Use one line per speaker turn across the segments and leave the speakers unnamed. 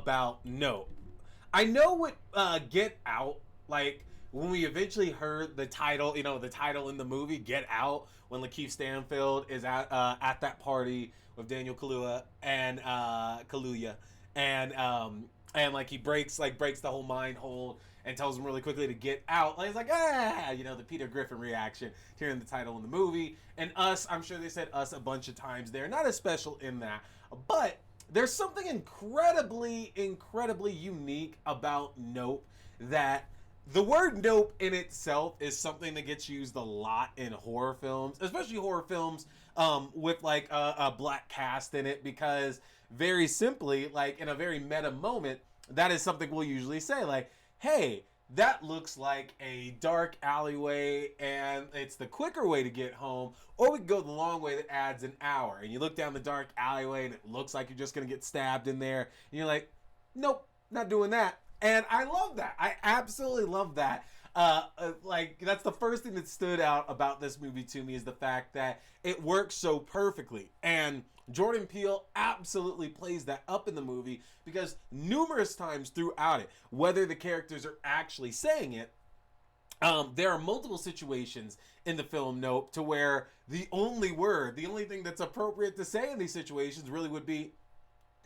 about Nope. I know what Get Out, like, when we eventually heard the title, the title in the movie, Get Out, when Lakeith Stanfield is at that party with Daniel Kaluuya, and like he breaks the whole mind hold and tells him really quickly to get out. Like, it's like, the Peter Griffin reaction to hearing the title in the movie. And Us, I'm sure they said Us a bunch of times there. Not as special in that, but there's something incredibly unique about Nope, that the word nope in itself is something that gets used a lot in horror films, especially horror films with like a black cast in it, because very simply, like in a very meta moment, that is something we'll usually say, like, hey, that looks like a dark alleyway and it's the quicker way to get home, or we can go the long way that adds an hour. And you look down the dark alleyway and it looks like you're just going to get stabbed in there. And you're like, nope, not doing that. And I love that. I absolutely love that. Like, that's the first thing that stood out about this movie to me, is the fact that it works so perfectly. And Jordan Peele absolutely plays that up in the movie, because numerous times throughout it, whether the characters are actually saying it, there are multiple situations in the film Nope to where the only thing that's appropriate to say in these situations really would be,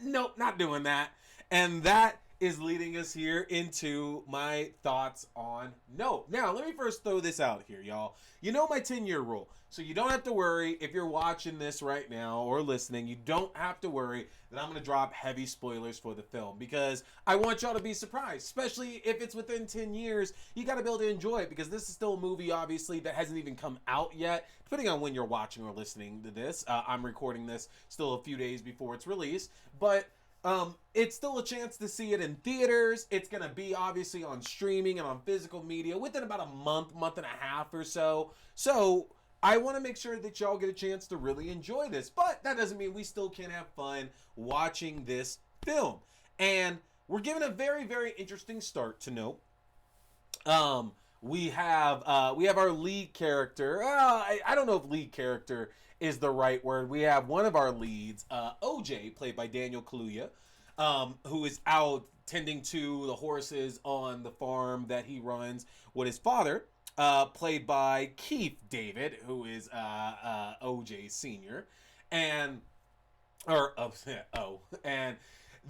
nope, not doing that. And that is leading us here into my thoughts on Nope. Now, let me first throw this out here, y'all. You know my 10-year rule. So you don't have to worry if you're watching this right now or listening. You don't have to worry that I'm going to drop heavy spoilers for the film, because I want y'all to be surprised, especially if it's within 10 years. You got to be able to enjoy it, because this is still a movie, obviously, that hasn't even come out yet, depending on when you're watching or listening to this. I'm recording this still a few days before its release, but it's still a chance to see it in theaters. It's going to be obviously on streaming and on physical media within about a month and a half or so. So I want to make sure that y'all get a chance to really enjoy this. But that doesn't mean we still can't have fun watching this film. And we're given a very, very interesting start to Nope. We have our lead character. I don't know if lead character is the right word. We have one of our leads, OJ, played by Daniel Kaluuya, who is out tending to the horses on the farm that he runs with his father, played by Keith David, who is OJ Senior, and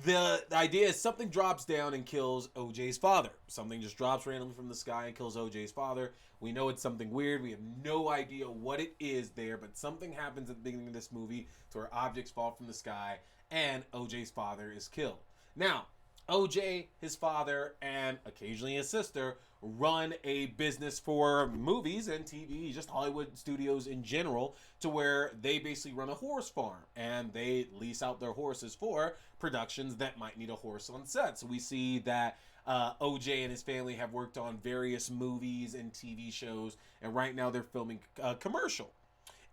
the idea is something drops down and kills OJ's father. Something just drops randomly from the sky and kills OJ's father. We know it's something weird. We have no idea what it is there, but something happens at the beginning of this movie to where objects fall from the sky and OJ's father is killed. Now, OJ, his father, and occasionally his sister run a business for movies and TV, just Hollywood studios in general, to where they basically run a horse farm and they lease out their horses for productions that might need a horse on set. So we see that OJ and his family have worked on various movies and TV shows, and right now they're filming a commercial.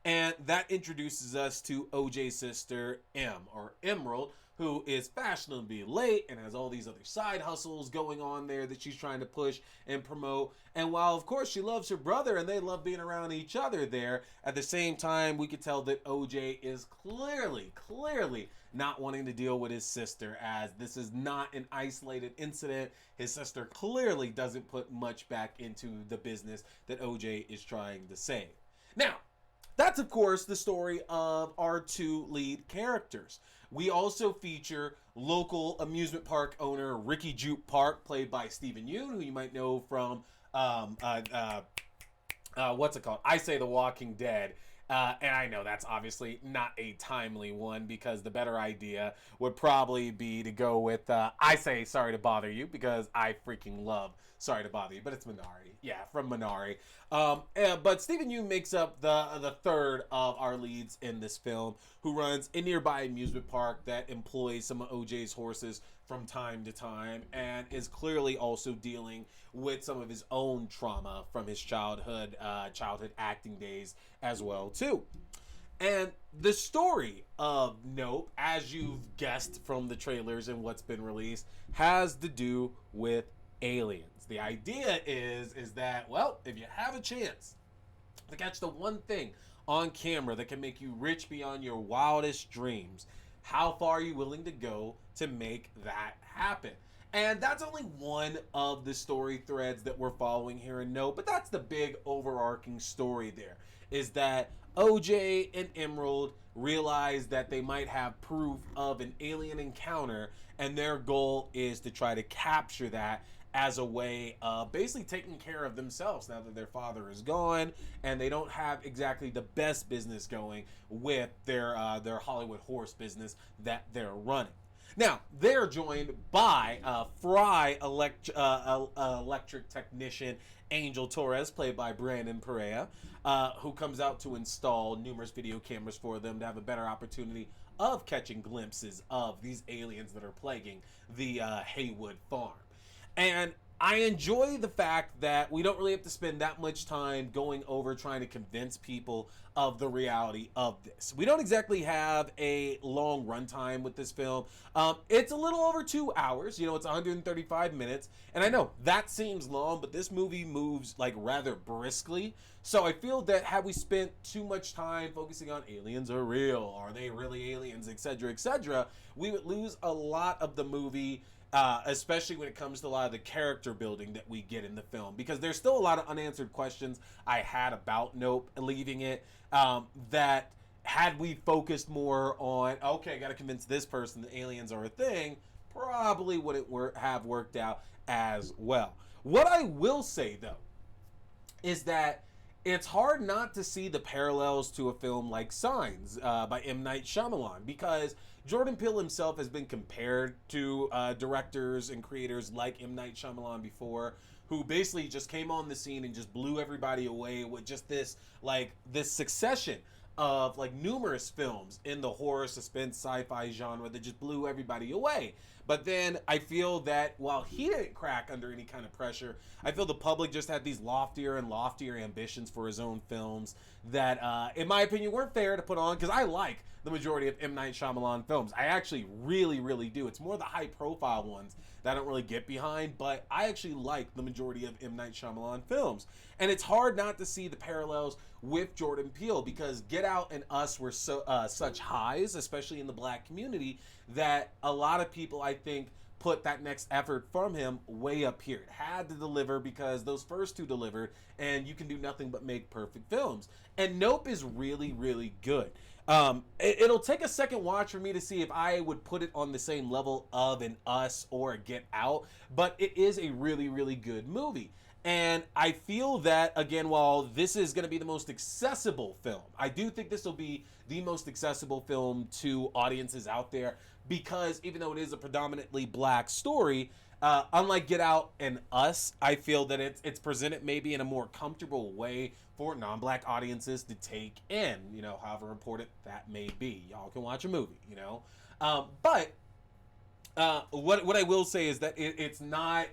And that introduces us to OJ's sister, Emerald, who is fashionably late and has all these other side hustles going on there that she's trying to push and promote. And while, of course, she loves her brother and they love being around each other there, at the same time, we could tell that OJ is clearly not wanting to deal with his sister, as this is not an isolated incident. His sister clearly doesn't put much back into the business that OJ is trying to save. Now, that's, of course, the story of our two lead characters. We also feature local amusement park owner Ricky Jupe Park, played by Stephen Yeun, who you might know from, what's it called? I Say The Walking Dead. And I know that's obviously not a timely one, because the better idea would probably be to go with, I Say Sorry to Bother You, because I freaking love Sorry to Bother You, but it's Minari. Yeah, from Minari. But Stephen Yeun makes up the third of our leads in this film, who runs a nearby amusement park that employs some of OJ's horses from time to time, and is clearly also dealing with some of his own trauma from his childhood acting days as well too. And the story of Nope, as you've guessed from the trailers and what's been released, has to do with aliens. The idea is that, well, if you have a chance to catch the one thing on camera that can make you rich beyond your wildest dreams, How far are you willing to go to make that happen? And that's only one of the story threads that we're following here in Nope, but that's the big overarching story there, is that OJ and Emerald realize that they might have proof of an alien encounter, and their goal is to try to capture that as a way of basically taking care of themselves now that their father is gone and they don't have exactly the best business going with their Hollywood horse business that they're running. Now, they're joined by electric technician Angel Torres, played by Brandon Perea, who comes out to install numerous video cameras for them to have a better opportunity of catching glimpses of these aliens that are plaguing the Haywood farm. And I enjoy the fact that we don't really have to spend that much time going over trying to convince people of the reality of this. We don't exactly have a long runtime with this film. It's a little over 2 hours. You know, it's 135 minutes. And I know that seems long, but this movie moves like rather briskly. So I feel that had we spent too much time focusing on aliens are real, are they really aliens, etc., we would lose a lot of the movie. Especially when it comes to a lot of the character building that we get in the film, because there's still a lot of unanswered questions I had about Nope leaving it, that had we focused more on, okay, I gotta convince this person that aliens are a thing, probably wouldn't have worked out as well. What I will say though is that it's hard not to see the parallels to a film like Signs by M. Night Shyamalan, because Jordan Peele himself has been compared to directors and creators like M. Night Shyamalan before, who basically just came on the scene and just blew everybody away with just this succession of like numerous films in the horror, suspense, sci-fi genre that just blew everybody away. But then I feel that while he didn't crack under any kind of pressure, I feel the public just had these loftier and loftier ambitions for his own films that, in my opinion, weren't fair to put on, because I like the majority of M. Night Shyamalan films. I actually really, really do. It's more the high-profile ones that I don't really get behind, but I actually like the majority of M. Night Shyamalan films. And it's hard not to see the parallels with Jordan Peele, because Get Out and Us were such highs, especially in the black community, that a lot of people, I think, put that next effort from him way up here. It had to deliver because those first two delivered, and you can do nothing but make perfect films. And Nope is really, really good. It'll take a second watch for me to see if I would put it on the same level of an Us or a Get Out, but it is a really, really good movie. And I feel that, again, while this is going to be the most accessible film, I do think this will be the most accessible film to audiences out there, because even though it is a predominantly black story, unlike Get Out and Us, I feel that it's presented maybe in a more comfortable way for non-black audiences to take in, you know, however important that may be. Y'all can watch a movie, you know. But what I will say is that it's not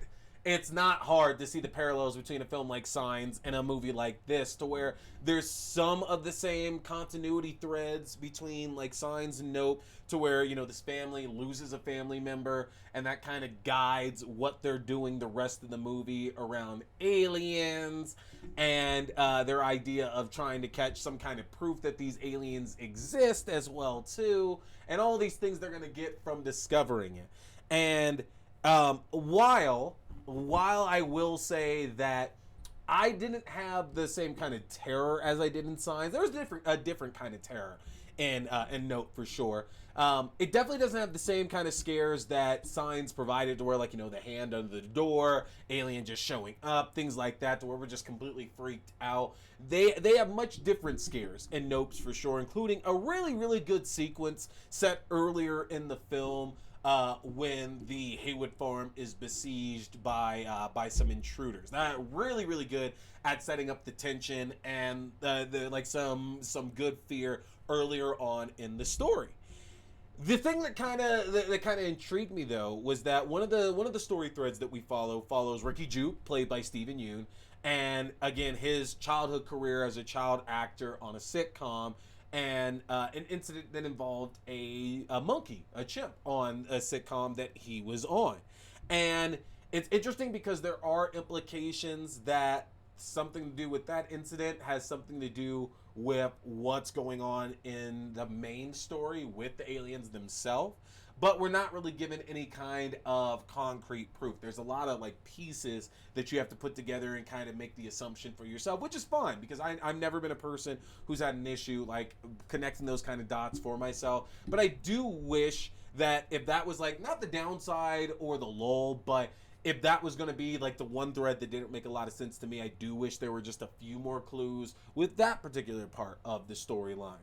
hard to see the parallels between a film like Signs and a movie like this, to where there's some of the same continuity threads between like Signs and Nope, to where, you know, this family loses a family member and that kind of guides what they're doing the rest of the movie around aliens and their idea of trying to catch some kind of proof that these aliens exist as well too, and all these things they're going to get from discovering it. And while I will say that I didn't have the same kind of terror as I did in Signs, there was a different kind of terror in Nope for sure. It definitely doesn't have the same kind of scares that Signs provided, to where, like, you know, the hand under the door, alien just showing up, things like that, to where we're just completely freaked out. They have much different scares in Nopes for sure, including a really, really good sequence set earlier in the film, when the Haywood farm is besieged by some intruders. That really, really good at setting up the tension and the like some good fear earlier on in the story. The thing that kind of intrigued me though was that one of the story threads that we follows Ricky Jupe, played by Stephen Yeun, and again his childhood career as a child actor on a sitcom, and an incident that involved a monkey, a chimp, on a sitcom that he was on. And it's interesting because there are implications that something to do with that incident, has something to do with what's going on in the main story with the aliens themselves. But we're not really given any kind of concrete proof. There's a lot of like pieces that you have to put together and kind of make the assumption for yourself, which is fine because I've never been a person who's had an issue like connecting those kind of dots for myself. But I do wish that if that was like not the downside or the lull, but if that was going to be like the one thread that didn't make a lot of sense to me, I do wish there were just a few more clues with that particular part of the storyline.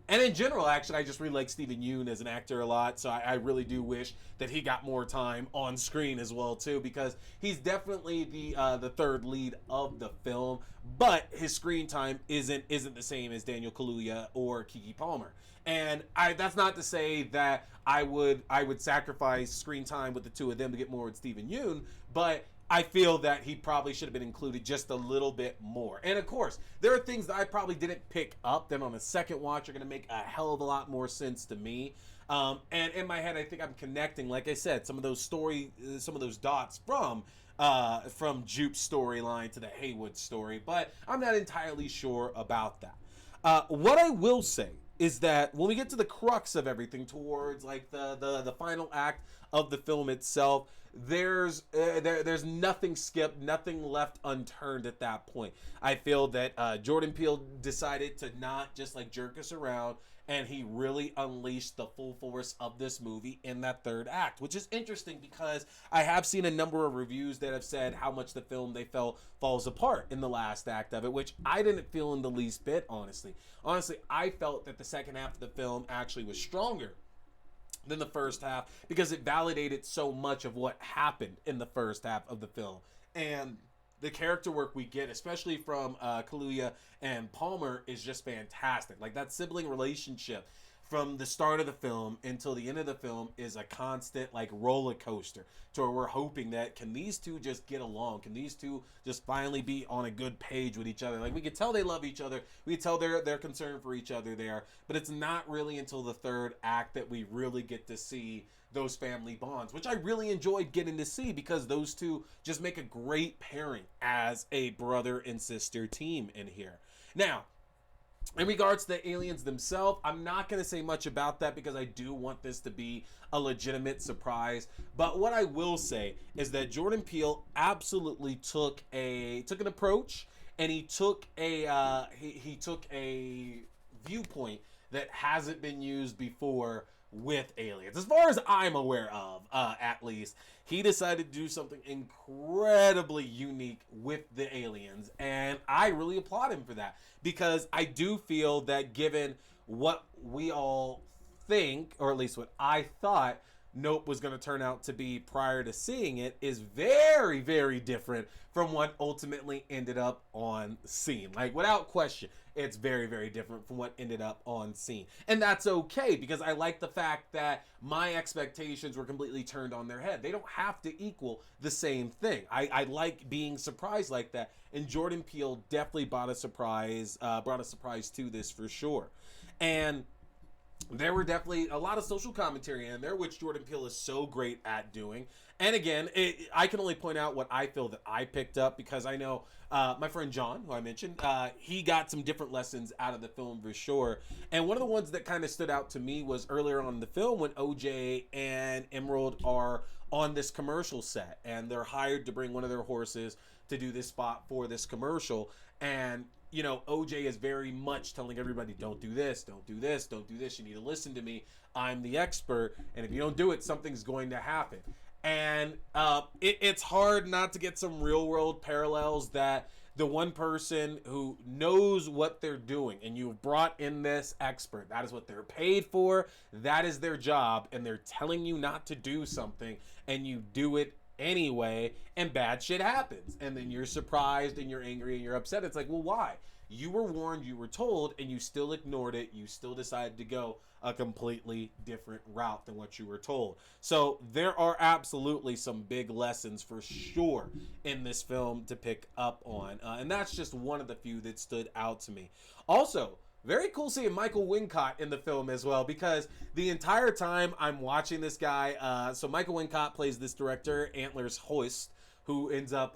And in general, actually, I just really like Steven Yeun as an actor a lot, so I really do wish that he got more time on screen as well, too, because he's definitely the third lead of the film, but his screen time isn't the same as Daniel Kaluuya or Keke Palmer. And that's not to say that I would sacrifice screen time with the two of them to get more with Steven Yeun, but I feel that he probably should have been included just a little bit more. And of course, there are things that I probably didn't pick up that on a second watch are going to make a hell of a lot more sense to me. And in my head, I think I'm connecting, like I said, some of those dots from Jupe's storyline to the Haywood story, but I'm not entirely sure about that. What I will say is that when we get to the crux of everything towards like the final act of the film itself, there's nothing skipped, nothing left unturned at that point. I feel that Jordan Peele decided to not just like jerk us around, and he really unleashed the full force of this movie in that third act, which is interesting because I have seen a number of reviews that have said how much the film they felt falls apart in the last act of it, which I didn't feel in the least bit, honestly. Honestly, I felt that the second half of the film actually was stronger than the first half because it validated so much of what happened in the first half of the film. And the character work we get, especially from Kaluuya and Palmer, is just fantastic. Like that sibling relationship from the start of the film until the end of the film is a constant like roller coaster to where we're hoping that can these two just get along? Can these two just finally be on a good page with each other? Like we could tell they love each other. We could tell they're concerned for each other there, but it's not really until the third act that we really get to see those family bonds, which I really enjoyed getting to see because those two just make a great pairing as a brother and sister team in here. Now, in regards to the aliens themselves, I'm not going to say much about that because I do want this to be a legitimate surprise. But what I will say is that Jordan Peele absolutely took an approach, and he took a viewpoint that hasn't been used before with aliens, as far as I'm aware of, at least. He decided to do something incredibly unique with the aliens, and I really applaud him for that because I do feel that given what we all think, or at least what I thought Nope was going to turn out to be prior to seeing it, is very, very different from what ultimately ended up on scene. Like, without question, it's very, very different from what ended up on scene. And that's okay, because I like the fact that my expectations were completely turned on their head. They don't have to equal the same thing. I like being surprised like that, and Jordan Peele definitely brought a surprise to this for sure. And there were definitely a lot of social commentary in there, which Jordan Peele is so great at doing. And again, I can only point out what I feel that I picked up, because I know my friend John, who I mentioned, he got some different lessons out of the film for sure. And one of the ones that kind of stood out to me was earlier on in the film when OJ and Emerald are on this commercial set, and they're hired to bring one of their horses to do this spot for this commercial. And you know, OJ is very much telling everybody, don't do this, don't do this, don't do this. You need to listen to me. I'm the expert. And if you don't do it, something's going to happen. And it's hard not to get some real world parallels that the one person who knows what they're doing, and you've brought in this expert, that is what they're paid for, that is their job, and they're telling you not to do something, and you do it anyway, and bad shit happens, and then you're surprised and you're angry and you're upset. It's like, well, why? You were warned, you were told, and you still ignored it. You still decided to go a completely different route than what you were told. So there are absolutely some big lessons for sure in this film to pick up on, and that's just one of the few that stood out to me. Also, very cool seeing Michael Wincott in the film as well, because the entire time I'm watching this guy, so Michael Wincott plays this director, Antlers Holst, who ends up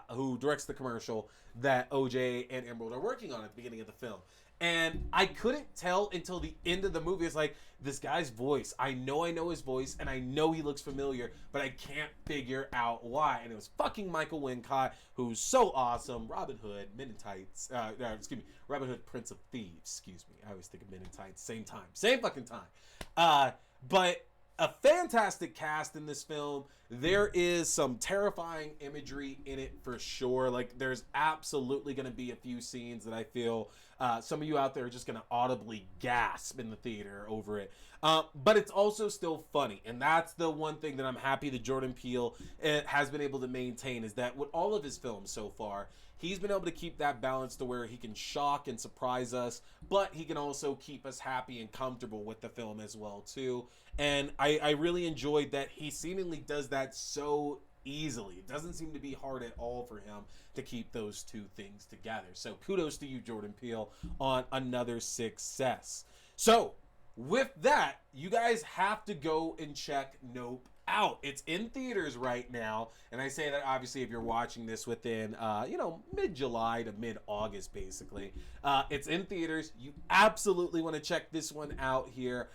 who directs the commercial that OJ and Emerald are working on at the beginning of the film. And I couldn't tell until the end of the movie. It's like, this guy's voice, I know his voice, and I know he looks familiar, but I can't figure out why. And it was fucking Michael Wincott, who's so awesome. Robin Hood, Men in Tights, Robin Hood, Prince of Thieves, excuse me. I always think of Men in Tights, same fucking time. But a fantastic cast in this film. There is some terrifying imagery in it for sure. Like, there's absolutely going to be a few scenes that I feel some of you out there are just going to audibly gasp in the theater over it. But it's also still funny. And that's the one thing that I'm happy that Jordan Peele has been able to maintain, is that with all of his films so far, he's been able to keep that balance to where he can shock and surprise us, but he can also keep us happy and comfortable with the film as well, too. And I really enjoyed that he seemingly does that so easily. It doesn't seem to be hard at all for him to keep those two things together. So kudos to you, Jordan Peele, on another success. So with that, you guys have to go and check Nope out. It's in theaters right now, and I say that obviously if you're watching this within mid-July to mid-August, basically. It's in theaters. You absolutely want to check this one out here.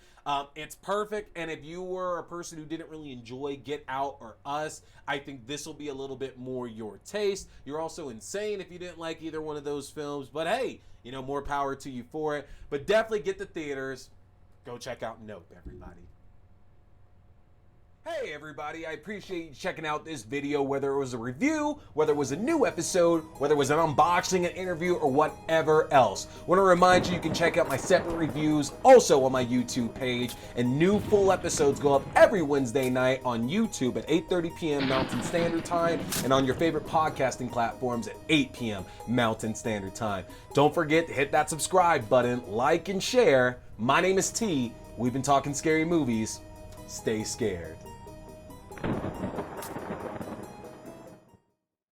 It's perfect, and if you were a person who didn't really enjoy Get Out or Us, I think this will be a little bit more your taste. You're also insane if you didn't like either one of those films, but hey, more power to you for it. But definitely get to theaters. Go check out Nope, everybody. Hey everybody, I appreciate you checking out this video, whether it was a review, whether it was a new episode, whether it was an unboxing, an interview, or whatever else. I want to remind you, you can check out my separate reviews also on my YouTube page, and new full episodes go up every Wednesday night on YouTube at 8:30 p.m. Mountain Standard Time, and on your favorite podcasting platforms at 8 p.m. Mountain Standard Time. Don't forget to hit that subscribe button, like and share. My name is T. We've been talking scary movies. Stay scared.